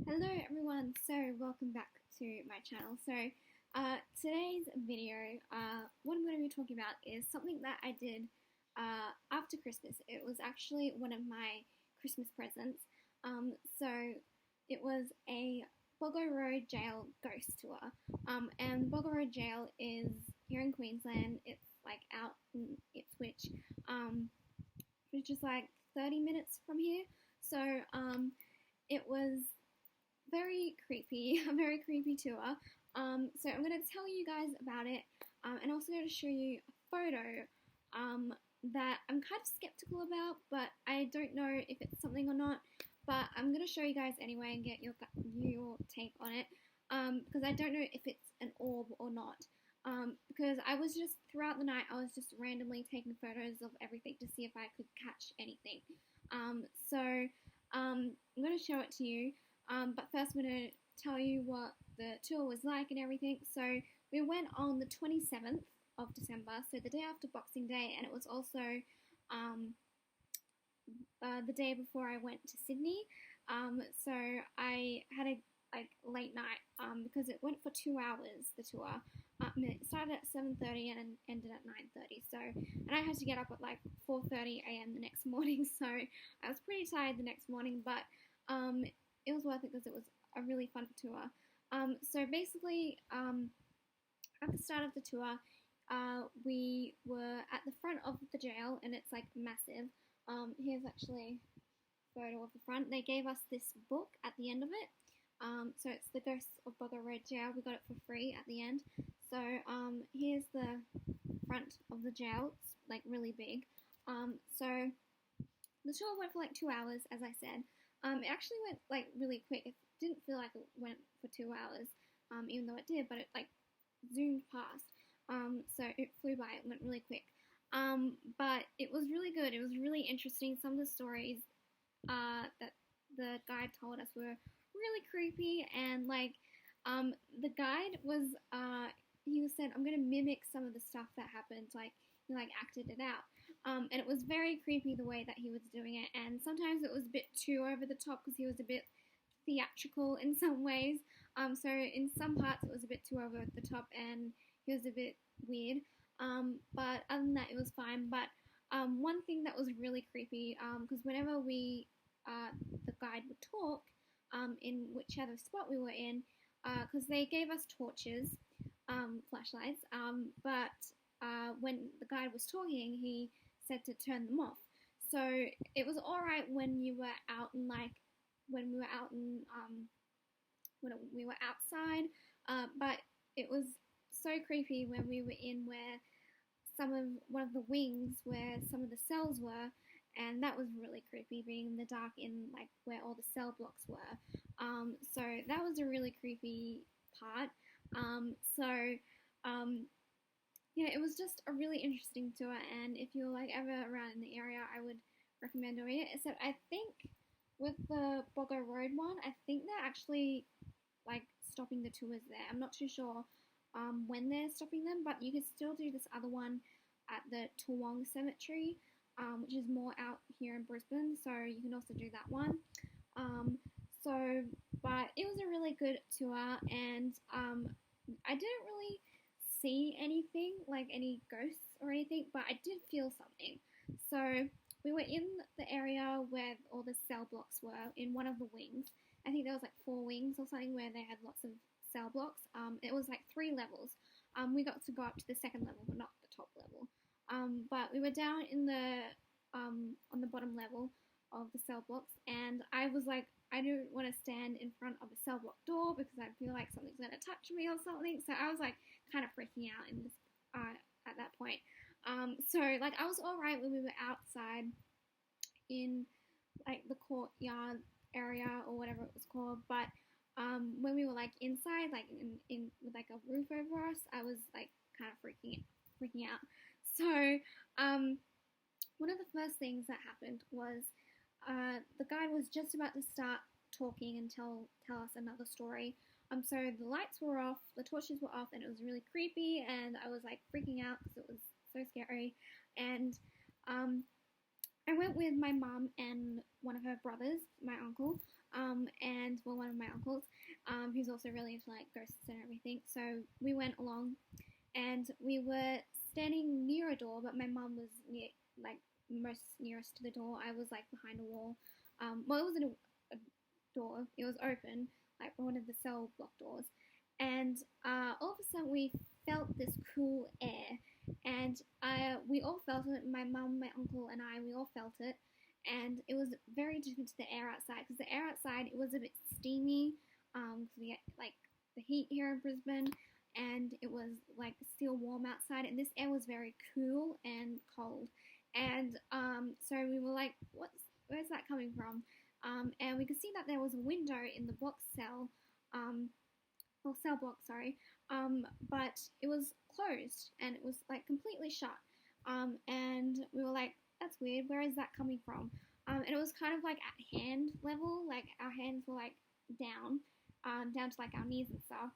Hello everyone, so welcome back to my channel. Today's video, what I'm going to be talking about is something that I did after Christmas. It was actually one of my Christmas presents. It was a Boggo Road Jail ghost tour. And Boggo Road Jail is here in Queensland. It's like out in Ipswich, which is like 30 minutes from here. It was very creepy, a very creepy tour. So I'm going to tell you guys about it, and also going to show you a photo that I'm kind of skeptical about, but I don't know if it's something or not. But I'm going to show you guys anyway and get your take on it, because I don't know if it's an orb or not. Because I was just, throughout the night, I was just randomly taking photos of everything to see if I could catch anything. I'm going to show it to you. But first I'm going to tell you what the tour was like and everything. So we went on the 27th of December, so the day after Boxing Day, and it was also the day before I went to Sydney. So I had a late night because it went for 2 hours, the tour. It started at 7:30 and ended at 9:30. And I had to get up at like 4:30 a.m. the next morning. So I was pretty tired the next morning, but it was worth it because it was a really fun tour. So basically, at the start of the tour, we were at the front of the jail, and it's like massive. Here's actually a photo of the front. They gave us this book at the end of it. So it's The Ghosts of Boggo Road Jail. We got it for free at the end. So here's the front of the jail. It's like really big. So the tour went for like 2 hours, as I said. It actually went like really quick. It didn't feel like it went for 2 hours, even though it did, but it like zoomed past. So it flew by. It went really quick. But it was really good. It was really interesting. Some of the stories that the guide told us were really creepy, and like the guide was he said, I'm gonna mimic some of the stuff that happened. Like he like acted it out. And it was very creepy the way that he was doing it, and sometimes it was a bit too over the top because he was a bit theatrical in some ways. So in some parts it was a bit too over the top and he was a bit weird. But other than that, it was fine. But one thing that was really creepy, because whenever the guide would talk, in whichever spot we were in, because they gave us torches, flashlights, but when the guide was talking, he said to turn them off. So it was alright when you were out in when we were out in when we were outside, but it was so creepy when we were in one of the wings where some of the cells were, and that was really creepy, being in the dark in like where all the cell blocks were. So that was a really creepy part. Yeah, it was just a really interesting tour, and if you're like ever around in the area, I would recommend doing it. Except I think with the Boggo Road one, I think they're actually like stopping the tours there. I'm not too sure when they're stopping them, but you can still do this other one at the Toowong Cemetery, which is more out here in Brisbane, so you can also do that one. But it was a really good tour, and I didn't really see anything, like any ghosts or anything, but I did feel something. So we were in the area where all the cell blocks were, in one of the wings. I think there was like 4 wings or something where they had lots of cell blocks. It was like 3 levels. We got to go up to the second level, but not the top level. But we were down in on the bottom level of the cell blocks, and I was like, I don't want to stand in front of a cell block door because I feel like something's going to touch me or something. So I was like kind of freaking out in this at that point. So like I was alright when we were outside in like the courtyard area or whatever it was called, but when we were like inside, like in with like a roof over us, I was like kind of freaking out. So one of the first things that happened was the guide was just about to start talking and tell us another story. So the lights were off, the torches were off, and it was really creepy, and I was like freaking out because it was so scary. And I went with my mum and one of her brothers, my uncle. and well, one of my uncles, who's also really into like ghosts and everything. So we went along, and we were standing near a door, but my mum was near, like most nearest to the door. I was like behind a wall. Well, it wasn't a door; it was open, like one of the cell block doors. And all of a sudden, we felt this cool air, and we all felt it. My mum, my uncle, and I, we all felt it, and it was very different to the air outside, because the air outside, it was a bit steamy, because we get like the heat here in Brisbane, and it was like still warm outside, and this air was very cool and cold, and so we were like, where's that coming from? And we could see that there was a window in the box cell, or cell block, sorry, but it was closed, and it was like completely shut, and we were like, that's weird, where is that coming from? And it was kind of like at hand level, like our hands were like down, down to like our knees and stuff.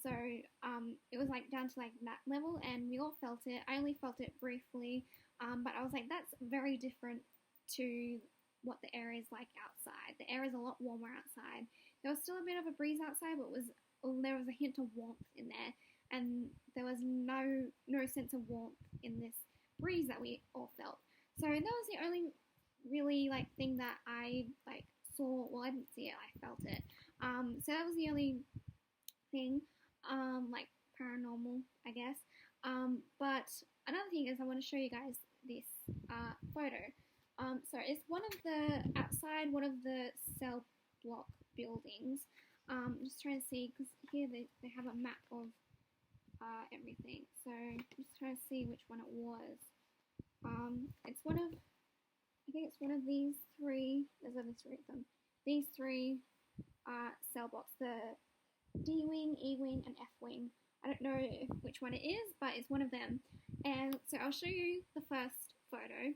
So it was like down to like that level, and we all felt it. I only felt it briefly, but I was like, that's very different to what the air is like outside. The air is a lot warmer outside. There was still a bit of a breeze outside, but there was a hint of warmth in there, and there was no sense of warmth in this breeze that we all felt. So that was the only really like thing that I like saw. Well, I didn't see it, I felt it. So that was the only thing, like paranormal, I guess. But another thing is I want to show you guys this photo. So it's one of the outside one of the cell block buildings. I'm just trying to see, because here they have a map of everything. So I'm just trying to see which one it was. It's one of, I think it's one of these three. There's only three of them. These three cell blocks: the D wing, E wing, and F wing. I don't know which one it is, but it's one of them. And so I'll show you the first photo.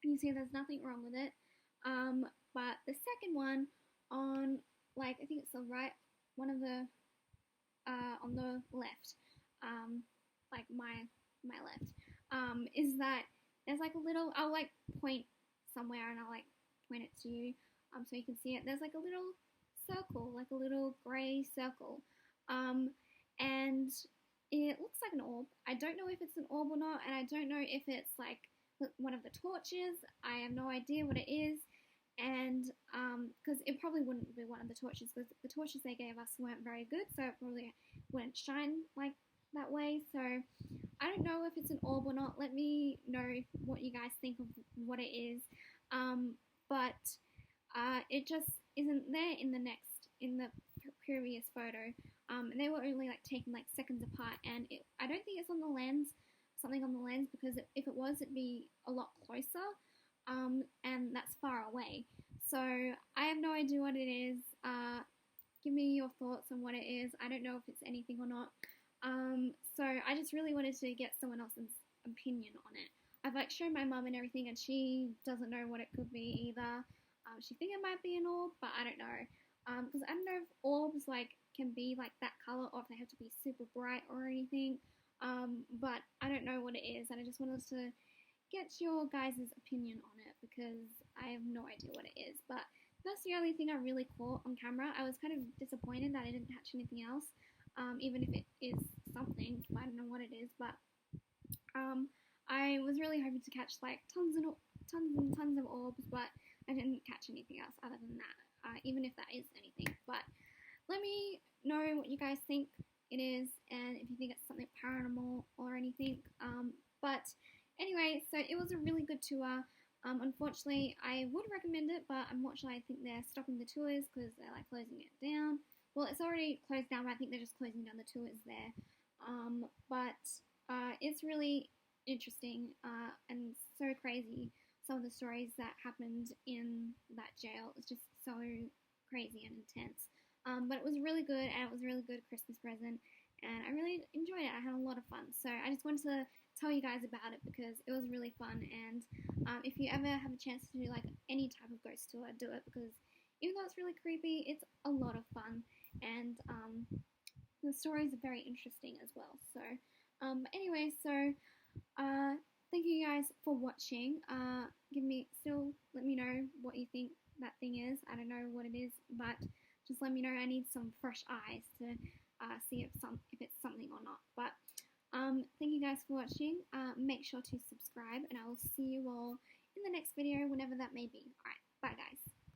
You see, there's nothing wrong with it. But the second one, on like I think it's the right, one of the on the left, like my left, is that there's like a little. I'll like point somewhere and I'll like point it to you, so you can see it. There's like a little circle, like a little grey circle, and it looks like an orb. I don't know if it's an orb or not, and I don't know if it's like one of the torches. I have no idea what it is, and because it probably wouldn't be one of the torches, because the torches they gave us weren't very good, so it probably wouldn't shine like that way. So I don't know if it's an orb or not. Let me know what you guys think of what it is, but it just isn't there in the previous photo, and they were only like taken like seconds apart, and I don't think it's on the lens, something on the lens, because if it was, it'd be a lot closer, and that's far away. So I have no idea what it is. Give me your thoughts on what it is. I don't know if it's anything or not. So I just really wanted to get someone else's opinion on it. I've like shown my mum and everything, and she doesn't know what it could be either. She thinks it might be an orb, but I don't know. Because I don't know if orbs like can be like that color, or if they have to be super bright or anything. But I don't know what it is, and I just wanted to get your guys' opinion on it, because I have no idea what it is. But that's the only thing I really caught on camera. I was kind of disappointed that I didn't catch anything else, even if it is something. I don't know what it is, but I was really hoping to catch like tons and tons of orbs, but I didn't catch anything else other than that, even if that is anything. But let me know what you guys think it is, and if you think it's something paranormal or anything. But anyway, so it was a really good tour. Unfortunately, I would recommend it, but unfortunately I think they're stopping the tours because they're like closing it down. Well, it's already closed down, but I think they're just closing down the tours there. But it's really interesting and so crazy. Some of the stories that happened in that jail is just so crazy and intense. But it was really good, and it was a really good Christmas present, and I really enjoyed it. I had a lot of fun. So I just wanted to tell you guys about it because it was really fun. And if you ever have a chance to do like any type of ghost tour, do it, because even though it's really creepy, it's a lot of fun, and the stories are very interesting as well. So anyway, so thank you guys for watching. Let me know what you think that thing is. I don't know what it is, but just let me know. I need some fresh eyes to see if it's something or not. But thank you guys for watching. Make sure to subscribe, and I will see you all in the next video, whenever that may be. Alright, bye guys.